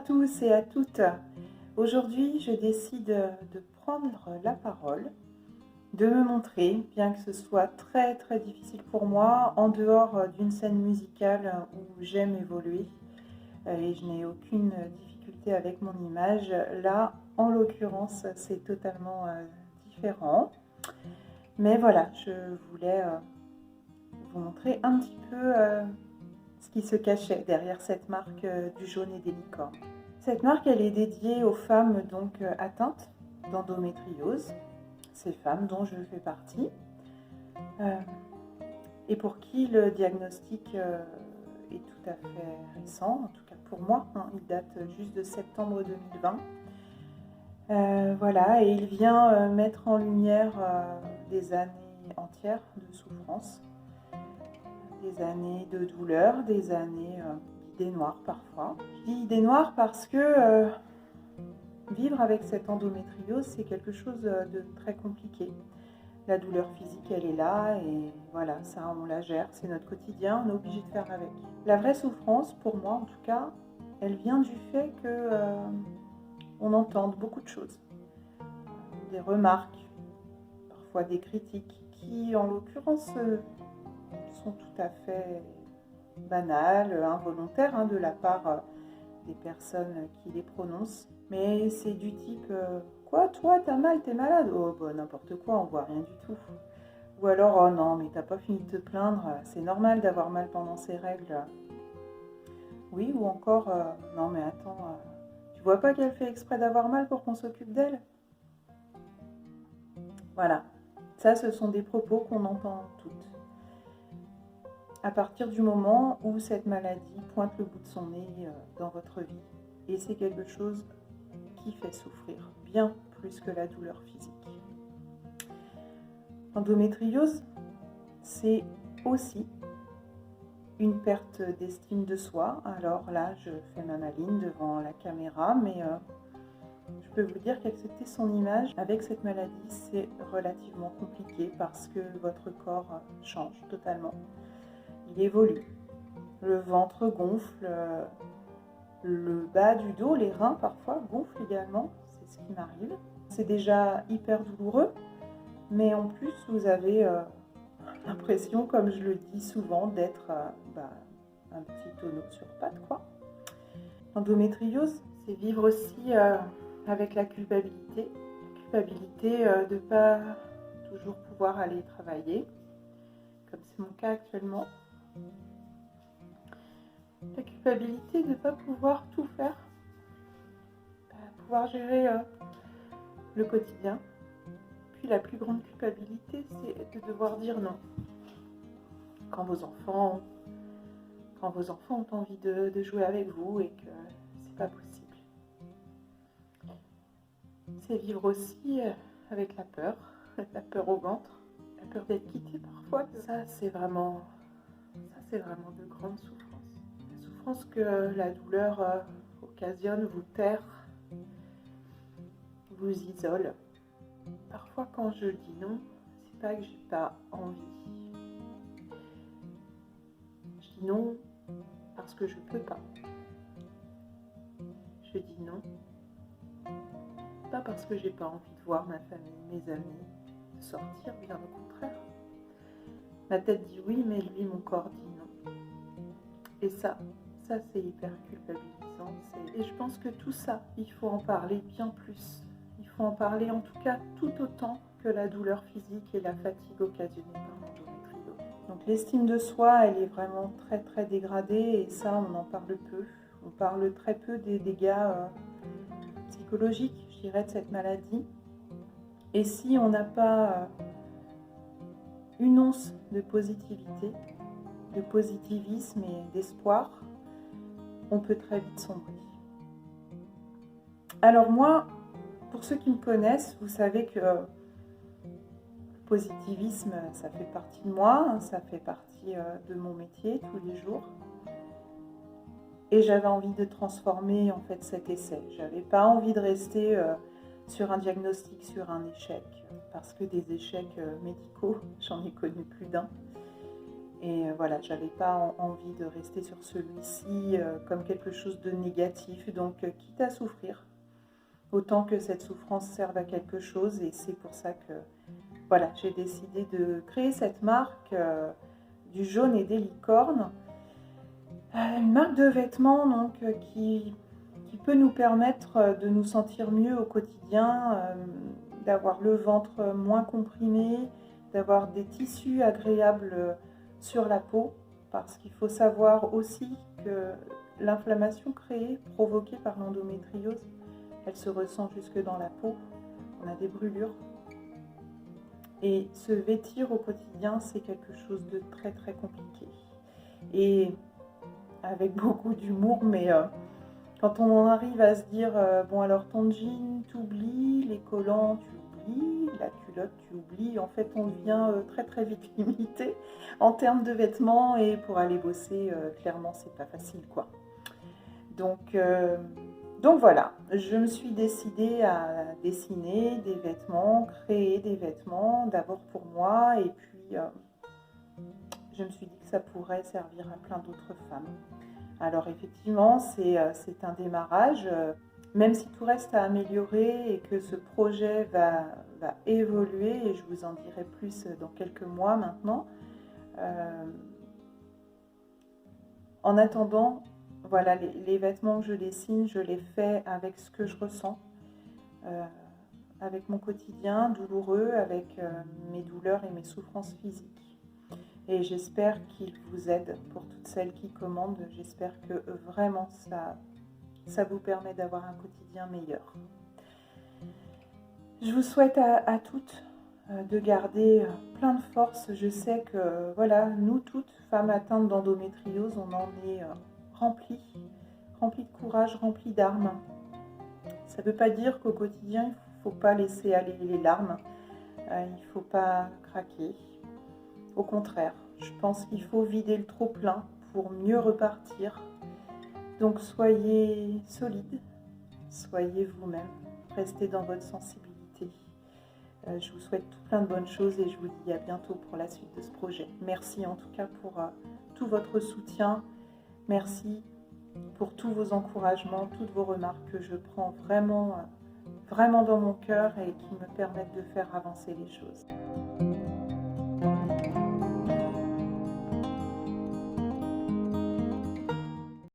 tous et à toutes. Aujourd'hui, je décide de prendre la parole, de me montrer, bien que ce soit très très difficile pour moi, en dehors d'une scène musicale où j'aime évoluer et je n'ai aucune difficulté avec mon image. Là, en l'occurrence, c'est totalement différent. Mais voilà, je voulais vous montrer un petit peu ce qui se cachait derrière cette marque du jaune et des licornes. Cette marque, elle est dédiée aux femmes donc atteintes d'endométriose, ces femmes dont je fais partie, et pour qui le diagnostic est tout à fait récent, en tout cas pour moi, il date juste de septembre 2020. Voilà, et il vient mettre en lumière des années entières de souffrance, des années de douleur, des années d'idées noires parfois. Je dis idées noires parce que vivre avec cette endométriose, c'est quelque chose de très compliqué. La douleur physique, elle est là et voilà, ça on la gère, c'est notre quotidien, on est obligé de faire avec. La vraie souffrance, pour moi en tout cas, elle vient du fait que on entende beaucoup de choses. Des remarques, parfois des critiques, qui en l'occurrence sont tout à fait banales, involontaires de la part des personnes qui les prononcent. Mais c'est du type quoi, toi t'as mal, t'es malade? Oh bah n'importe quoi, on voit rien du tout. Ou alors oh non, mais t'as pas fini de te plaindre, c'est normal d'avoir mal pendant ces règles. Oui, ou encore non mais attends, tu vois pas qu'elle fait exprès d'avoir mal pour qu'on s'occupe d'elle? Voilà, ça ce sont des propos qu'on entend toutes. À partir du moment où cette maladie pointe le bout de son nez dans votre vie. Et c'est quelque chose qui fait souffrir bien plus que la douleur physique. L'endométriose, c'est aussi une perte d'estime de soi. Alors là, je fais ma maline devant la caméra, mais je peux vous dire qu'accepter son image avec cette maladie, c'est relativement compliqué parce que votre corps change totalement. Il évolue. Le ventre gonfle, le bas du dos, les reins parfois gonflent également, c'est ce qui m'arrive. C'est déjà hyper douloureux, mais en plus vous avez l'impression, comme je le dis souvent, d'être un petit tonneau sur pattes, quoi. L'endométriose, c'est vivre aussi avec la culpabilité de ne pas toujours pouvoir aller travailler, comme c'est mon cas actuellement. La culpabilité de ne pas pouvoir tout faire, pouvoir gérer le quotidien. Puis la plus grande culpabilité, c'est de devoir dire non. Quand vos enfants ont envie de jouer avec vous et que c'est pas possible. C'est vivre aussi avec la peur au ventre, la peur d'être quitté parfois. Ça, c'est vraiment de grandes souffrances. La souffrance que la douleur occasionne vous terre, vous isole. Parfois, quand je dis non, c'est pas que j'ai pas envie. Je dis non parce que je peux pas. Je dis non, pas parce que j'ai pas envie de voir ma famille, mes amis, de sortir, bien au contraire. Ma tête dit oui, mais lui, mon corps dit non. Et ça c'est hyper culpabilisant. Et je pense que tout ça, il faut en parler bien plus. Il faut en parler en tout cas tout autant que la douleur physique et la fatigue occasionnée par l'endométriose. Donc l'estime de soi, elle est vraiment très très dégradée et ça, on en parle peu. On parle très peu des dégâts psychologiques, je dirais, de cette maladie. Et si on n'a pas une once de positivité, de positivisme et d'espoir, on peut très vite sombrer. Alors moi, pour ceux qui me connaissent, vous savez que le positivisme, ça fait partie de moi, ça fait partie de mon métier tous les jours. Et j'avais envie de transformer en fait cet essai. J'avais pas envie de rester sur un diagnostic, sur un échec, parce que des échecs médicaux, j'en ai connu plus d'un. Et voilà, j'avais pas envie de rester sur celui-ci comme quelque chose de négatif. Donc, quitte à souffrir, autant que cette souffrance serve à quelque chose. Et c'est pour ça que voilà, j'ai décidé de créer cette marque du jaune et des licornes. Une marque de vêtements donc, qui peut nous permettre de nous sentir mieux au quotidien, d'avoir le ventre moins comprimé, d'avoir des tissus agréables sur la peau, parce qu'il faut savoir aussi que l'inflammation provoquée par l'endométriose, elle se ressent jusque dans la peau, on a des brûlures. Et se vêtir au quotidien, c'est quelque chose de très très compliqué. Et avec beaucoup d'humour, mais quand on en arrive à se dire bon alors ton jean t'oublies, les collants tu oublies, la culotte tu oublies, en fait on devient très très vite limité en termes de vêtements, et pour aller bosser clairement c'est pas facile quoi. Donc voilà, je me suis décidée à dessiner des vêtements, créer des vêtements, d'abord pour moi, et puis je me suis dit que ça pourrait servir à plein d'autres femmes. Alors effectivement, c'est un démarrage, même si tout reste à améliorer et que ce projet va évoluer, et je vous en dirai plus dans quelques mois maintenant. En attendant, voilà, les vêtements que je dessine, je les fais avec ce que je ressens, avec mon quotidien douloureux, avec mes douleurs et mes souffrances physiques. Et j'espère qu'il vous aide pour toutes celles qui commandent. J'espère que vraiment ça vous permet d'avoir un quotidien meilleur. Je vous souhaite à toutes de garder plein de force. Je sais que voilà, nous toutes, femmes atteintes d'endométriose, on en est remplies de courage, remplies d'armes. Ça ne veut pas dire qu'au quotidien, il ne faut pas laisser aller les larmes, il ne faut pas craquer. Au contraire, je pense qu'il faut vider le trop-plein pour mieux repartir. Donc soyez solide, soyez vous-même, restez dans votre sensibilité. Je vous souhaite tout plein de bonnes choses et je vous dis à bientôt pour la suite de ce projet. Merci en tout cas pour tout votre soutien. Merci pour tous vos encouragements, toutes vos remarques que je prends vraiment dans mon cœur et qui me permettent de faire avancer les choses.